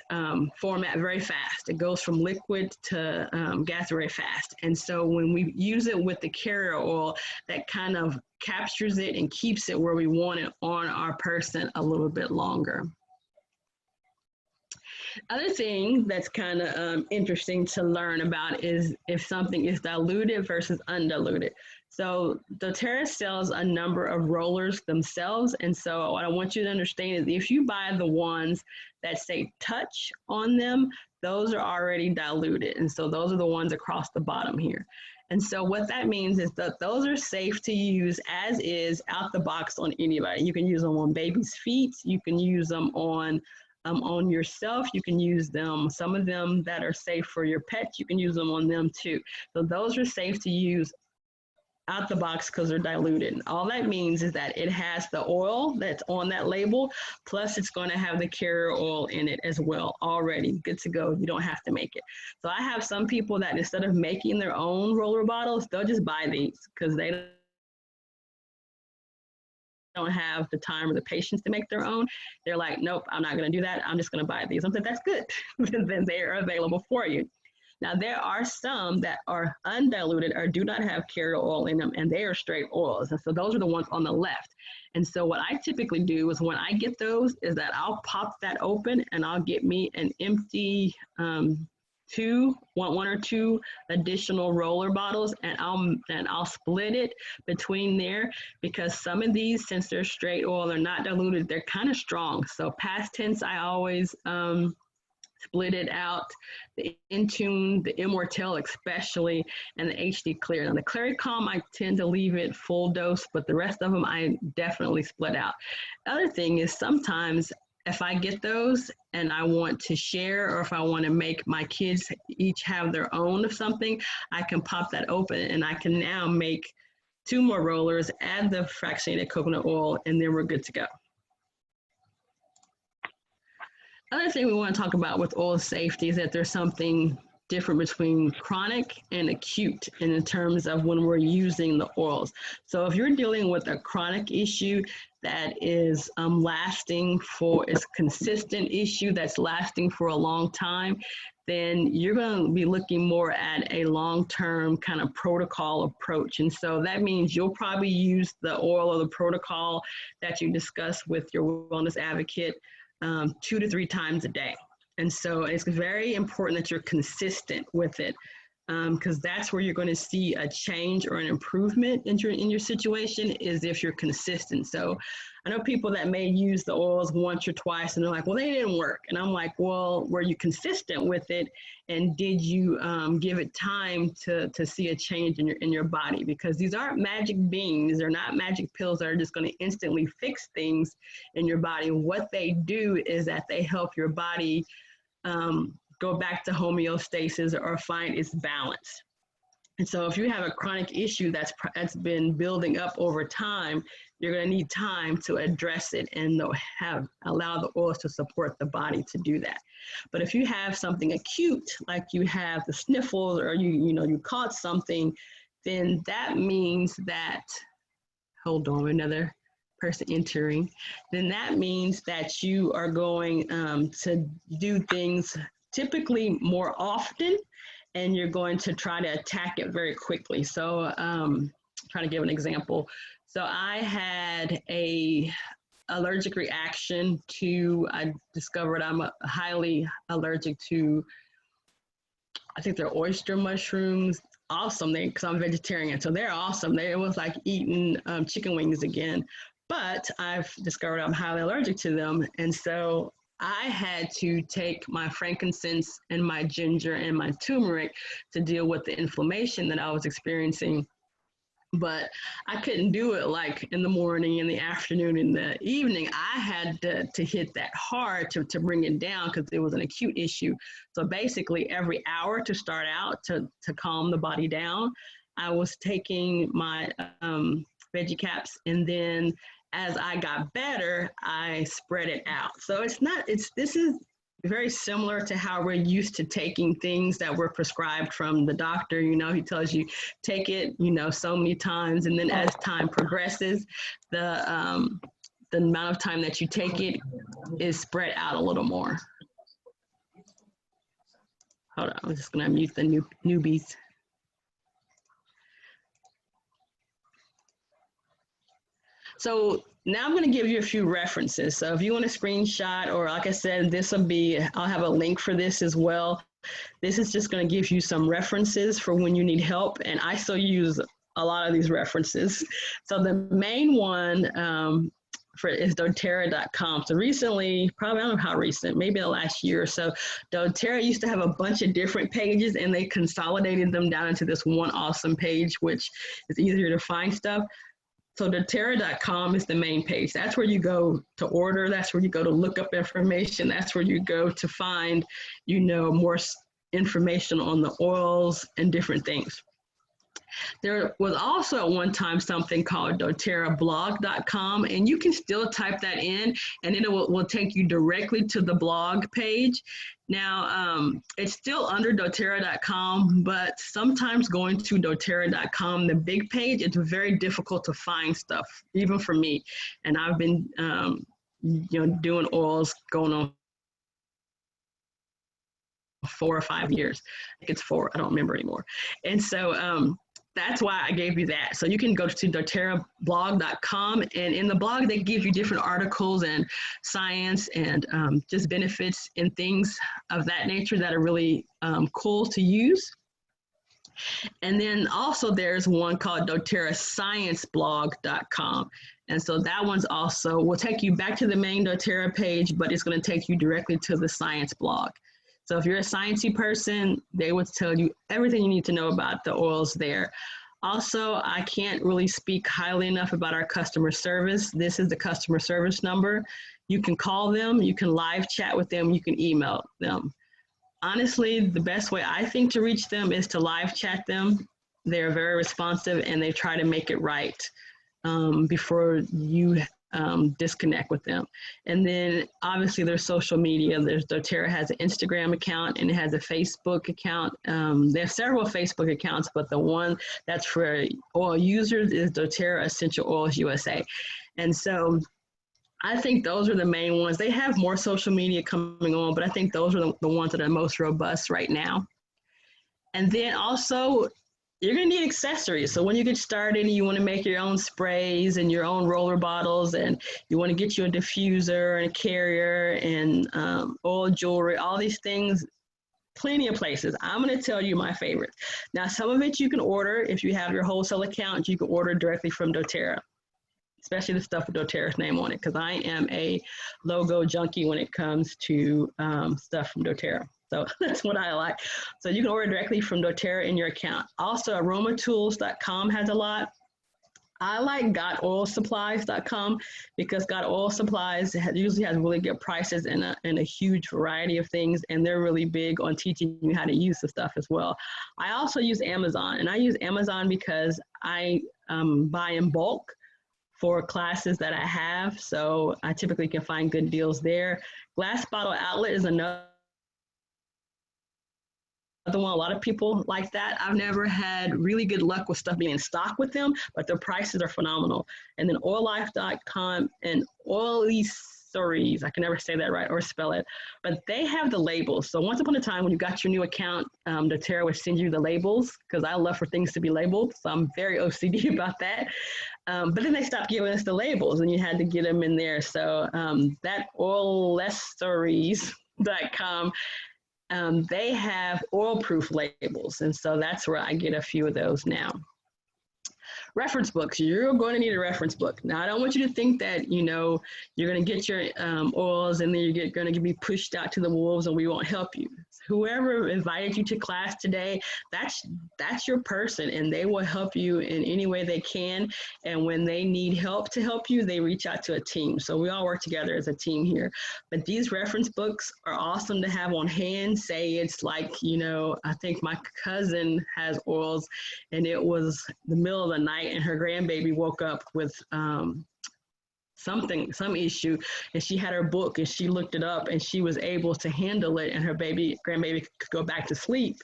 format very fast. It goes from liquid to gas very fast. And so when we use it with the carrier oil, that kind of captures it and keeps it where we want it on our person a little bit longer. Other thing that's kind of interesting to learn about is if something is diluted versus undiluted. So doTERRA sells a number of rollers themselves. And so what I want you to understand is if you buy the ones that say touch on them, those are already diluted. And so those are the ones across the bottom here. And so what that means is that those are safe to use as is out the box on anybody. You can use them on baby's feet. You can use them on yourself. You can use them, some of them that are safe for your pets, you can use them on them too. So those are safe to use out the box because they're diluted. And all that means is that it has the oil that's on that label, plus it's going to have the carrier oil in it as well, already good to go. You don't have to make it. So I have some people that instead of making their own roller bottles, they'll just buy these because they don't have the time or the patience to make their own. They're like, nope, I'm not going to do that. I'm just going to buy these. I'm like, that's good. Then they are available for you. Now, there are some that are undiluted or do not have carrier oil in them, and they are straight oils. And so those are the ones on the left. And so what I typically do is when I get those is that I'll pop that open and I'll get me an empty one or two additional roller bottles, and I'll split it between there, because some of these, since they're straight oil, they're not diluted, they're kind of strong. So past tense, I always split it out, the Intune, the Immortelle especially, and the HD Clear. Now the Claricalm, I tend to leave it full dose, but the rest of them I definitely split out. Other thing is sometimes if I get those and I want to share, or if I want to make my kids each have their own of something, I can pop that open and I can now make 2 more rollers, add the fractionated coconut oil, and then we're good to go. Other thing we want to talk about with oil safety is that there's something different between chronic and acute in terms of when we're using the oils. So if you're dealing with a chronic issue that is lasting for, it's consistent issue that's lasting for a long time, then you're going to be looking more at a long-term kind of protocol approach. And so that means you'll probably use the oil or the protocol that you discuss with your wellness advocate 2 to 3 times a day. And so it's very important that you're consistent with it, because that's where you're going to see a change or an improvement in your situation, is if you're consistent. So I know people that may use the oils once or twice and they're like, well, they didn't work. And I'm like, well, were you consistent with it? And did you give it time to see a change in your body? Because these aren't magic beans. They're not magic pills that are just going to instantly fix things in your body. What they do is that they help your body go back to homeostasis or find its balance. And so if you have a chronic issue that's been building up over time, you're going to need time to address it and allow the oils to support the body to do that. But if you have something acute, like you have the sniffles, or you caught something, then that means that, hold on, another person entering, then that means that you are going to do things typically more often, and you're going to try to attack it very quickly. So trying to give an example. So I had a allergic reaction I discovered I'm highly allergic to, I think they're oyster mushrooms. Awesome, because I'm vegetarian, so they're awesome. It was like eating chicken wings again. But I've discovered I'm highly allergic to them. And so I had to take my frankincense and my ginger and my turmeric to deal with the inflammation that I was experiencing but I couldn't do it like in the morning, in the afternoon, in the evening. I had to hit that hard to bring it down because it was an acute issue. So basically every hour to start out to calm the body down, I was taking my veggie caps, and then as I got better, I spread it out. So this is very similar to how we're used to taking things that were prescribed from the doctor. You know, he tells you take it, you know, so many times, and then as time progresses, the amount of time that you take it is spread out a little more. Hold on, I'm just gonna mute the newbies. So now I'm going to give you a few references. So if you want to screenshot, or like I said, I'll have a link for this as well. This is just going to give you some references for when you need help. And I still use a lot of these references. So the main one is doTERRA.com. So recently, probably, I don't know how recent, maybe the last year or so, doTERRA used to have a bunch of different pages, and they consolidated them down into this one awesome page, which is easier to find stuff. So doTERRA.com is the main page. That's where you go to order. That's where you go to look up information. That's where you go to find, you know, more information on the oils and different things. There was also at one time something called doTERRAblog.com, and you can still type that in, and then it will take you directly to the blog page. Now, it's still under doTERRA.com, but sometimes going to doTERRA.com, the big page, it's very difficult to find stuff, even for me. And I've been, you know, doing oils going on 4 or 5 years. I think it's 4, I don't remember anymore. And so, that's why I gave you that. So you can go to doTERRAblog.com, and in the blog, they give you different articles and science and just benefits and things of that nature that are really cool to use. And then also there's one called doTERRAscienceblog.com. And so that one's also will take you back to the main doTERRA page, but it's going to take you directly to the science blog. So if you're a sciencey person, they would tell you everything you need to know about the oils there. Also, I can't really speak highly enough about our customer service. This is the customer service number. You can call them, you can live chat with them, you can email them. Honestly, the best way I think to reach them is to live chat them. They're very responsive, and they try to make it right before you disconnect with them. And then obviously there's social media. doTERRA has an Instagram account, and it has a Facebook account. They have several Facebook accounts, but the one that's for oil users is doTERRA Essential Oils USA. And so I think those are the main ones. They have more social media coming on, but I think those are the ones that are most robust right now. And then also, you're going to need accessories. So when you get started and you want to make your own sprays and your own roller bottles, and you want to get you a diffuser and a carrier and oil jewelry, all these things, plenty of places. I'm going to tell you my favorites. Now, some of it you can order. If you have your wholesale account, you can order directly from doTERRA, especially the stuff with doTERRA's name on it, because I am a logo junkie when it comes to stuff from doTERRA. So that's what I like. So you can order directly from doTERRA in your account. Also, aromatools.com has a lot. I like gotoilsupplies.com because God Oil Supplies usually has really good prices and a huge variety of things, and they're really big on teaching you how to use the stuff as well. I also use Amazon, and I use Amazon because I buy in bulk for classes that I have, so I typically can find good deals there. Glass Bottle Outlet is another one. A lot of people like that. I've never had really good luck with stuff being in stock with them, but their prices are phenomenal. And then oillife.com and Oilistories, I can never say that right or spell it, but they have the labels. So once upon a time when you got your new account, doTERRA would send you the labels, because I love for things to be labeled. So I'm very OCD about that. But then they stopped giving us the labels, and you had to get them in there. So that Oilistories.com, they have oil proof labels, and so that's where I get a few of those now. reference books. You're going to need a reference book. Now, I don't want you to think that, you know, you're going to get your oils and then you're going to be pushed out to the wolves and we won't help you. Whoever invited you to class today, that's your person, and they will help you in any way they can. And when they need help to help you, they reach out to a team. So we all work together as a team here. But these reference books are awesome to have on hand. Say it's like, you know, I think my cousin has oils and it was the middle of the night and her grandbaby woke up with some issue, and she had her book and she looked it up and she was able to handle it, and her grandbaby could go back to sleep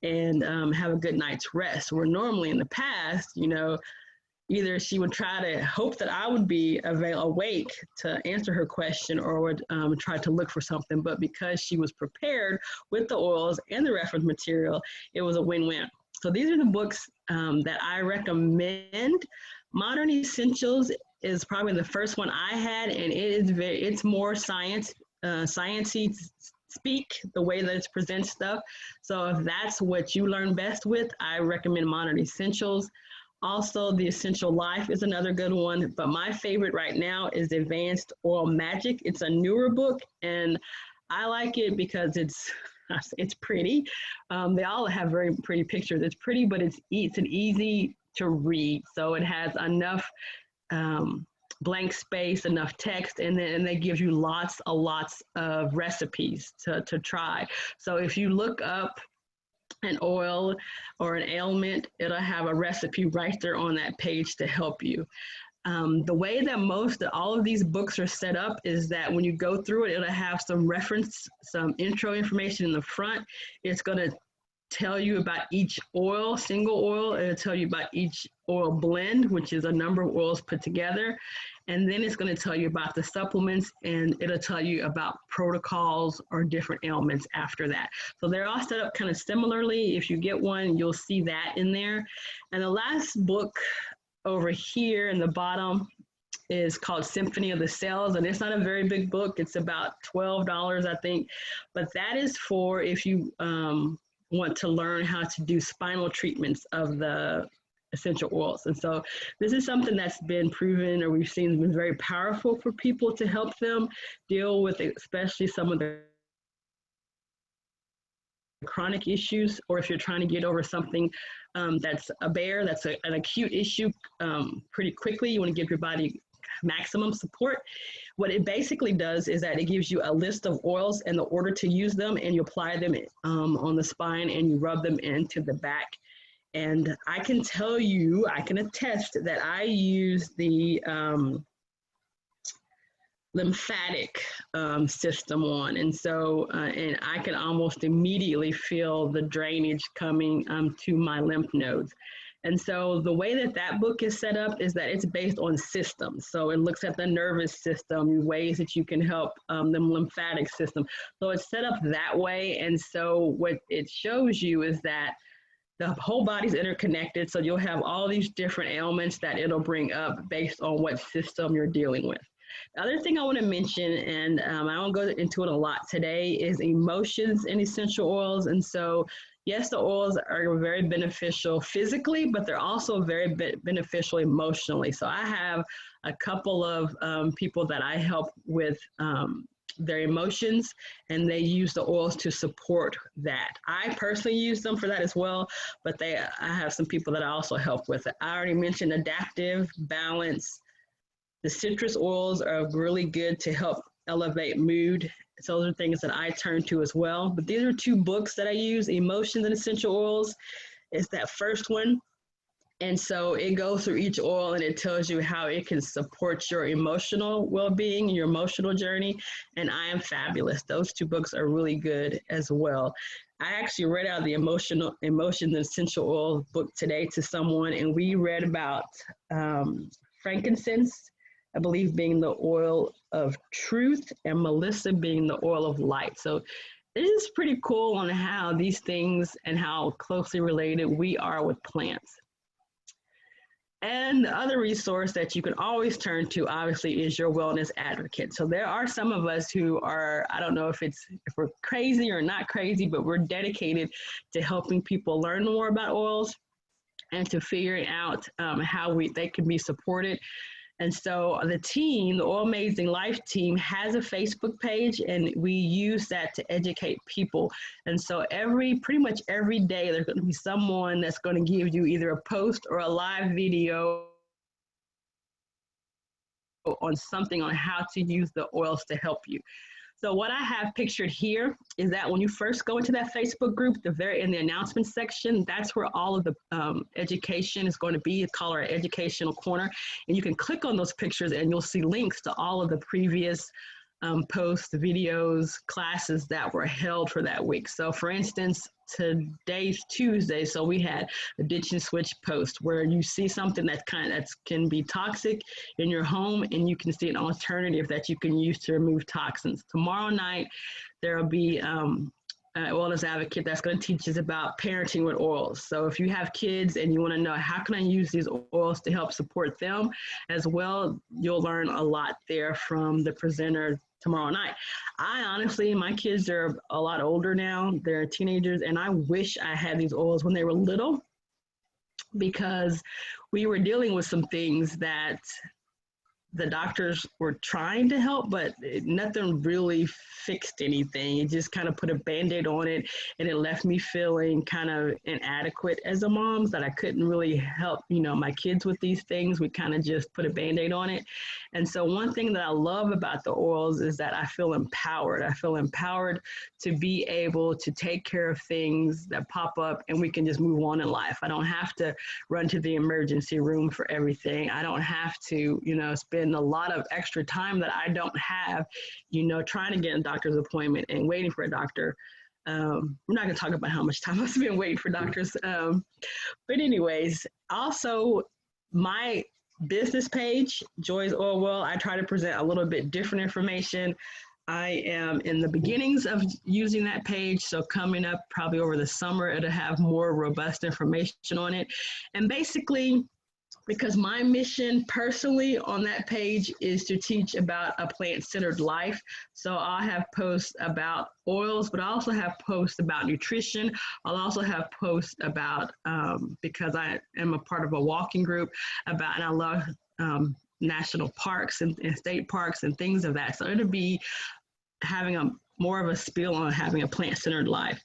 and have a good night's rest. Where normally in the past, you know, either she would try to hope that I would be awake to answer her question, or would try to look for something. But because she was prepared with the oils and the reference material, it was a win-win. So these are the books that I recommend. Modern Essentials is probably the first one I had, and it's more sciencey speak, the way that it presents stuff. So if that's what you learn best with, I recommend Modern Essentials. Also, The Essential Life is another good one, but my favorite right now is Advanced Oil Magic. It's a newer book, and I like it because it's pretty. They all have very pretty pictures. It's pretty, but it's an easy to read. So it has enough blank space, enough text, and then they give you lots of recipes to try. So if you look up an oil or an ailment, it'll have a recipe right there on that page to help you. The way that all of these books are set up is that when you go through it, it'll have some intro information in the front. It's going to tell you about each oil, single oil. It'll tell you about each oil blend, which is a number of oils put together. And then it's going to tell you about the supplements, and it'll tell you about protocols or different ailments after that. So they're all set up kind of similarly. If you get one, you'll see that in there. And the last book over here in the bottom is called Symphony of the Cells, and it's not a very big book. It's about $12, I think. But that is for if you want to learn how to do spinal treatments of the essential oils. And so this is something that's been proven, or we've seen been very powerful for people to help them deal with, especially some of the chronic issues, or if you're trying to get over something that's an acute issue pretty quickly. You want to give your body maximum support. What it basically does is that it gives you a list of oils and the order to use them, and you apply them on the spine and you rub them into the back. And I can tell you, I can attest that I use the lymphatic system on. And so, and I can almost immediately feel the drainage coming to my lymph nodes. And so the way that book is set up is that it's based on systems. So it looks at the nervous system, ways that you can help the lymphatic system. So it's set up that way. And so what it shows you is that the whole body's interconnected. So you'll have all these different ailments that it'll bring up based on what system you're dealing with. The other thing I want to mention, and I won't go into it a lot today, is emotions in essential oils. And so, yes, the oils are very beneficial physically, but they're also very beneficial emotionally. So I have a couple of people that I help with their emotions, and they use the oils to support that. I personally use them for that as well, but I have some people that I also help with it. I already mentioned adaptive, balance. The citrus oils are really good to help elevate mood. So those are things that I turn to as well. But these are two books that I use, Emotions and Essential Oils. It's that first one. And so it goes through each oil and it tells you how it can support your emotional well-being, your emotional journey. And I Am Fabulous. Those two books are really good as well. I actually read out the Emotions and Essential Oil book today to someone, and we read about frankincense, I believe, being the oil of truth, and Melissa being the oil of light. So it is pretty cool on how these things and how closely related we are with plants. And the other resource that you can always turn to, obviously, is your wellness advocate. So there are some of us who are, I don't know if we're crazy or not crazy, but we're dedicated to helping people learn more about oils. and to figuring out how they can be supported. And so the team, the Oil Amazing Life team, has a Facebook page, and we use that to educate people. And so pretty much every day, there's going to be someone that's going to give you either a post or a live video on something on how to use the oils to help you. So what I have pictured here is that when you first go into that Facebook group, in the announcement section, that's where all of the education is going to be. It's called our educational corner. And you can click on those pictures and you'll see links to all of the previous posts, videos, classes that were held for that week. So for instance, today's Tuesday, so we had a ditch and switch post where you see something that can be toxic in your home, and you can see an alternative that you can use to remove toxins. Tomorrow night, there will be an wellness advocate that's going to teach us about parenting with oils. So if you have kids and you want to know how can I use these oils to help support them as well, you'll learn a lot there from the presenter tomorrow night. I honestly, my kids are a lot older now. They're teenagers, and I wish I had these oils when they were little, because we were dealing with some things that the doctors were trying to help, but nothing really fixed anything. It just kind of put a Band-Aid on it, and it left me feeling kind of inadequate as a mom, that I couldn't really help, my kids with these things. We kind of just put a Band-Aid on it. And so one thing that I love about the oils is that I feel empowered. I feel empowered to be able to take care of things that pop up, and we can just move on in life. I don't have to run to the emergency room for everything. I don't have to, spend a lot of extra time that I don't have, trying to get a doctor's appointment and waiting for a doctor. We're not going to talk about how much time I've been waiting for doctors. But anyways, also my business page, Joy's Oil Well, I try to present a little bit different information. I am in the beginnings of using that page. So coming up probably over the summer, it'll have more robust information on it. And basically, because my mission personally on that page is to teach about a plant-centered life. So I'll have posts about oils, but I also have posts about nutrition. I'll also have posts about, because I am a part of a walking group, and I love national parks and state parks and things of that. So it'll be having more of a spiel on having a plant-centered life.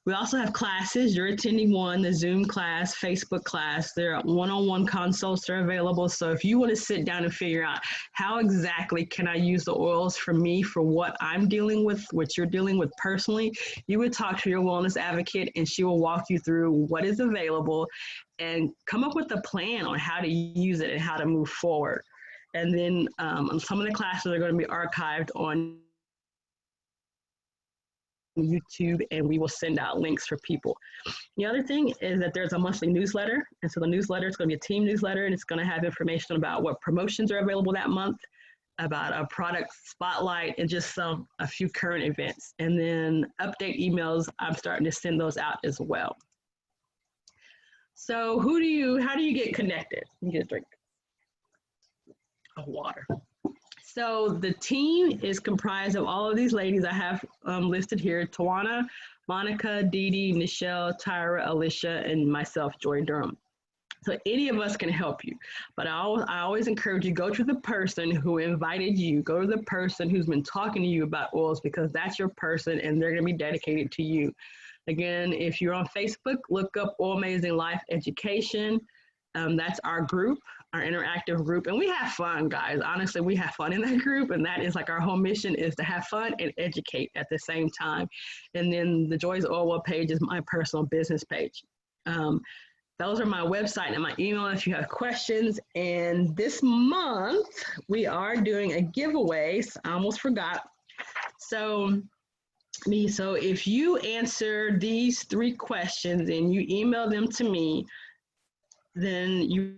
We also have classes. You're attending one, the Zoom class, Facebook class. There are one-on-one consults are available. So if you want to sit down and figure out how exactly can I use the oils for me, for what I'm dealing with, what you're dealing with personally, you would talk to your wellness advocate, and she will walk you through what is available and come up with a plan on how to use it and how to move forward. And then some of the classes are going to be archived on YouTube, and we will send out links for people. The other thing is that there's a monthly newsletter, and so the newsletter is going to be a team newsletter, and it's going to have information about what promotions are available that month, about a product spotlight, and just a few current events. And then update emails, I'm starting to send those out as well. So how do you get connected? You get a drink of water. So the team is comprised of all of these ladies I have listed here: Tawana, Monica, Dee Dee, Michelle, Tyra, Alicia, and myself, Joy Durham. So any of us can help you, but I always encourage you, go to the person who invited you, go to the person who's been talking to you about oils, because that's your person and they're gonna be dedicated to you. Again, if you're on Facebook, look up Oil Amazing Life Education. That's our group, our interactive group. And we have fun, guys. Honestly, we have fun in that group. And that is like our whole mission, is to have fun and educate at the same time. And then the Joy's Oil Well page is my personal business page. Those are my website and my email if you have questions. And this month, we are doing a giveaway. I almost forgot. So if you answer these 3 questions and you email them to me, then you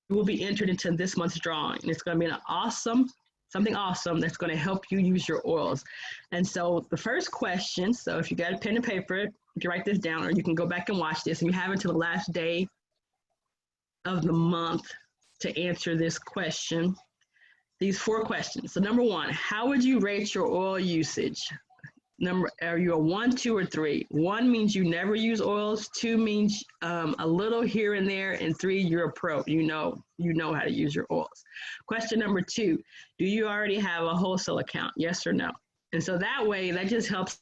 will be entered into this month's drawing. And it's going to be something awesome that's going to help you use your oils. And so the first question, so if you got a pen and paper, you can write this down, or you can go back and watch this, and you have until the last day of the month to answer this question, these 4 questions. So number 1, how would you rate your oil usage? Are you a 1, 2, or 3? 1 means you never use oils. 2 means a little here and there, and 3, you're a pro. You know how to use your oils. Question number 2: do you already have a wholesale account? Yes or no? And so that way, that just helps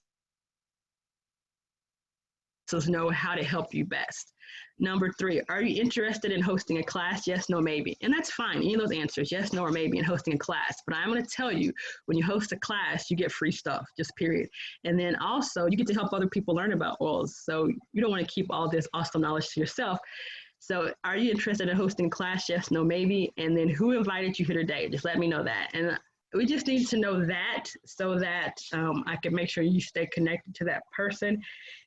us know how to help you best. Number 3, are you interested in hosting a class? Yes, no, maybe. And that's fine. Any of those answers, yes, no, or maybe, in hosting a class. But I'm going to tell you, when you host a class, you get free stuff, just period. And then also, you get to help other people learn about oils. So you don't want to keep all this awesome knowledge to yourself. So are you interested in hosting a class? Yes, no, maybe. And then who invited you here today? Just let me know that. And we just need to know that so that I can make sure you stay connected to that person.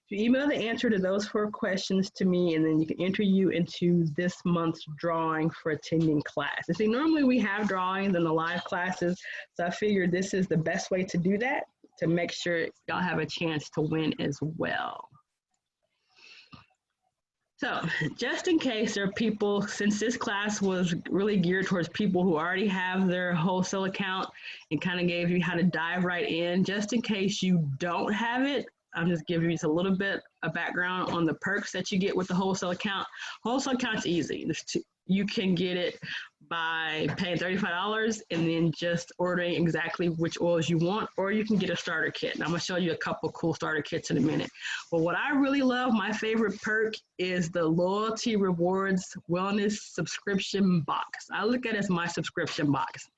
If you email the answer to those 4 questions to me, and then you can enter you into this month's drawing for attending class. And see, normally we have drawings in the live classes, so I figured this is the best way to do that, to make sure y'all have a chance to win as well. So just in case there are people, since this class was really geared towards people who already have their wholesale account and kind of gave you how to dive right in, just in case you don't have it, I'm just giving you a little bit of background on the perks that you get with the wholesale account. Wholesale account's easy. You can get it by paying $35 and then just ordering exactly which oils you want, or you can get a starter kit. And I'm gonna show you a couple cool starter kits in a minute. But what I really love, my favorite perk, is the Loyalty Rewards Wellness Subscription Box. I look at it as my subscription box.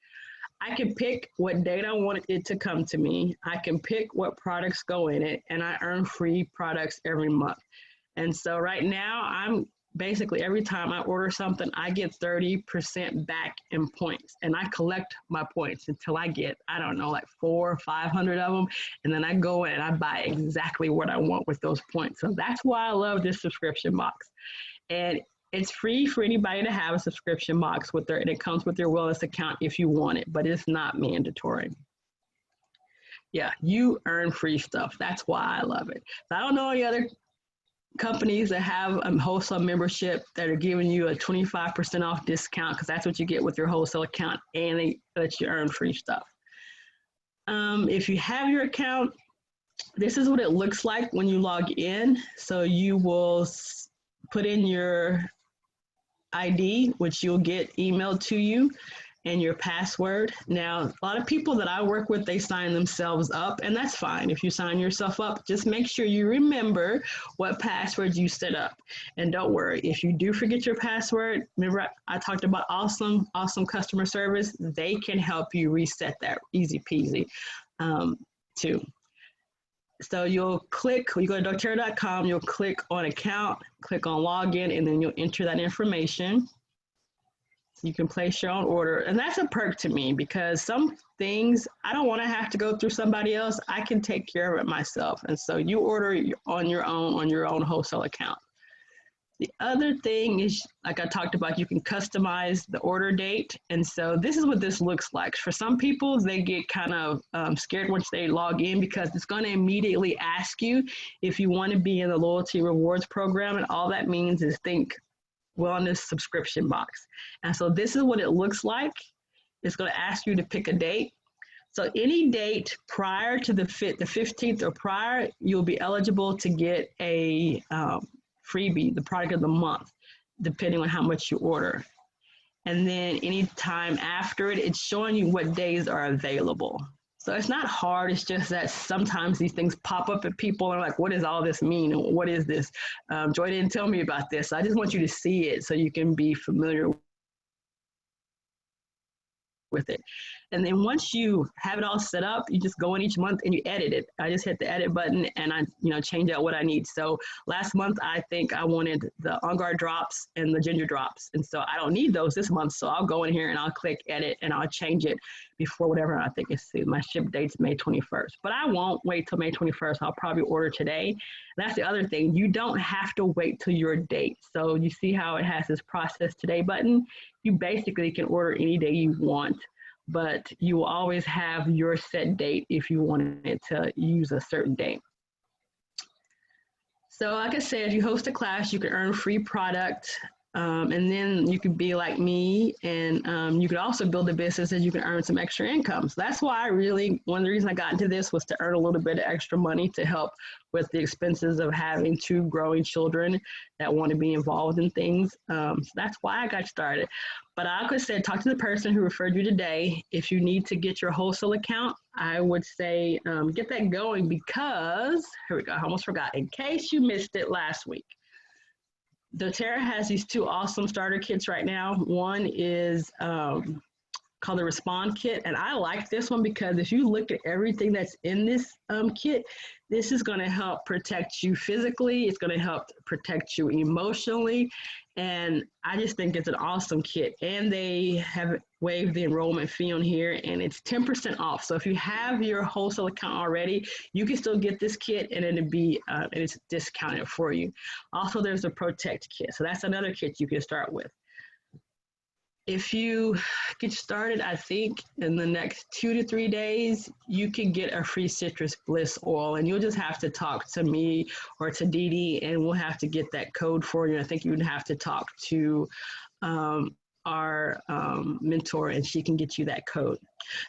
I can pick what date I want it to come to me. I can pick what products go in it, and I earn free products every month. And so right now, I'm basically, every time I order something, I get 30% back in points, and I collect my points until I get, I don't know, like 400 or 500 of them. And then I go in and I buy exactly what I want with those points. So that's why I love this subscription box. And it's free for anybody to have a subscription box with and it comes with your wellness account if you want it, but it's not mandatory. Yeah, you earn free stuff. That's why I love it. So I don't know any other companies that have a wholesale membership that are giving you a 25% off discount, because that's what you get with your wholesale account, and they let you earn free stuff. If you have your account, this is what it looks like when you log in. So you will put in your ID, which you'll get emailed to you, and your password. Now, a lot of people that I work with, they sign themselves up, and that's fine. If you sign yourself up, just make sure you remember what password you set up. And don't worry, if you do forget your password, remember I talked about awesome customer service. They can help you reset that, easy peasy, too. So you'll click, you go to doTERRA.com, you'll click on account, click on login, and then you'll enter that information. You can place your own order. And that's a perk to me, because some things I don't want to have to go through somebody else. I can take care of it myself. And so you order on your own wholesale account. The other thing is, like I talked about, you can customize the order date. And so this is what this looks like. For some people, they get kind of scared once they log in, because it's going to immediately ask you if you want to be in the Loyalty Rewards program. And all that means is think wellness subscription box. And so this is what it looks like. It's going to ask you to pick a date. So any date prior to the 15th or prior, you'll be eligible to get a freebie, the product of the month, depending on how much you order. And then any time after it, it's showing you what days are available. So it's not hard. It's just that sometimes these things pop up at people and like, what does all this mean? And what is this? Joy didn't tell me about this. I just want you to see it so you can be familiar with it. And then once you have it all set up, you just go in each month and you edit it. I just hit the edit button and I change out what I need. So last month, I think I wanted the On Guard drops and the ginger drops. And so I don't need those this month. So I'll go in here and I'll click edit and I'll change it before whatever. I think my ship date's May 21st, but I won't wait till May 21st. I'll probably order today. That's the other thing. You don't have to wait till your date. So you see how it has this process today button. You basically can order any day you want, but you will always have your set date if you wanted to use a certain date. So like I said, if you host a class, you can earn free product. And then you could be like me, and you could also build a business that you can earn some extra income. So that's why one of the reasons I got into this was to earn a little bit of extra money to help with the expenses of having two growing children that want to be involved in things. So that's why I got started. But I could say, talk to the person who referred you today. If you need to get your wholesale account, I would say get that going, because, here we go, I almost forgot, in case you missed it last week. doTERRA has these two awesome starter kits right now. One is called the Respond Kit, and I like this one because if you look at everything that's in this kit, this is going to help protect you physically. It's going to help protect you emotionally, and I just think it's an awesome kit. And they have waived the enrollment fee on here, and it's 10% off. So if you have your wholesale account already, you can still get this kit, and it'll be and it's discounted for you. Also, there's a Protect kit, so that's another kit you can start with. If you get started, I think in the next 2 to 3 days, you can get a free citrus bliss oil, and you'll just have to talk to me or to Dee Dee, and we'll have to get that code for you. I think you would have to talk to our mentor, and she can get you that code.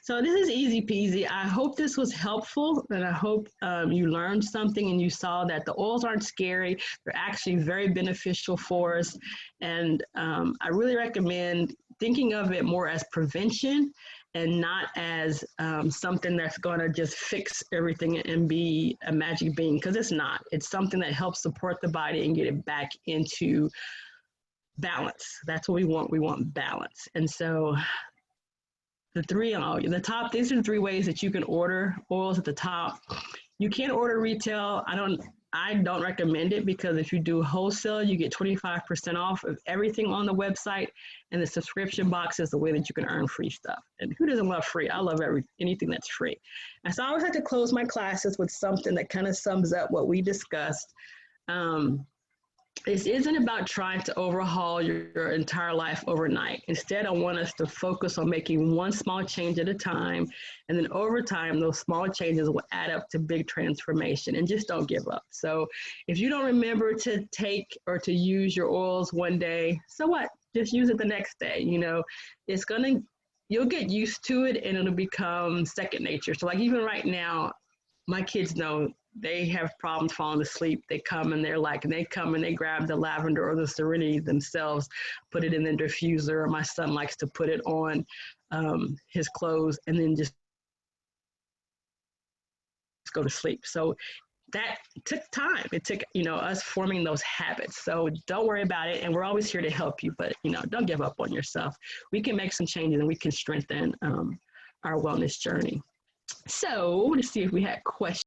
So this is easy peasy. I hope this was helpful, and I hope you learned something and you saw that the oils aren't scary. They're actually very beneficial for us. And I really recommend thinking of it more as prevention and not as something that's going to just fix everything and be a magic bean, because it's not. It's something that helps support the body and get it back into balance. That's what we want. We want balance. And so these are the 3 ways that you can order oils at the top. You can order retail. I don't recommend it, because if you do wholesale, you get 25% off of everything on the website, and the subscription box is the way that you can earn free stuff. And who doesn't love free? I love anything that's free. And so I always have to close my classes with something that kind of sums up what we discussed. This isn't about trying to overhaul your entire life overnight. Instead, I want us to focus on making one small change at a time. And then over time, those small changes will add up to big transformation, and just don't give up. So if you don't remember to take or to use your oils one day, so what? Just use it the next day. You know, you'll get used to it, and it'll become second nature. So like even right now, my kids know they have problems falling asleep. They come and they grab the lavender or the serenity themselves, put it in the diffuser. My son likes to put it on his clothes and then just go to sleep. So that took time. It took, us forming those habits. So don't worry about it. And we're always here to help you, but, don't give up on yourself. We can make some changes, and we can strengthen our wellness journey. So let's see if we had questions.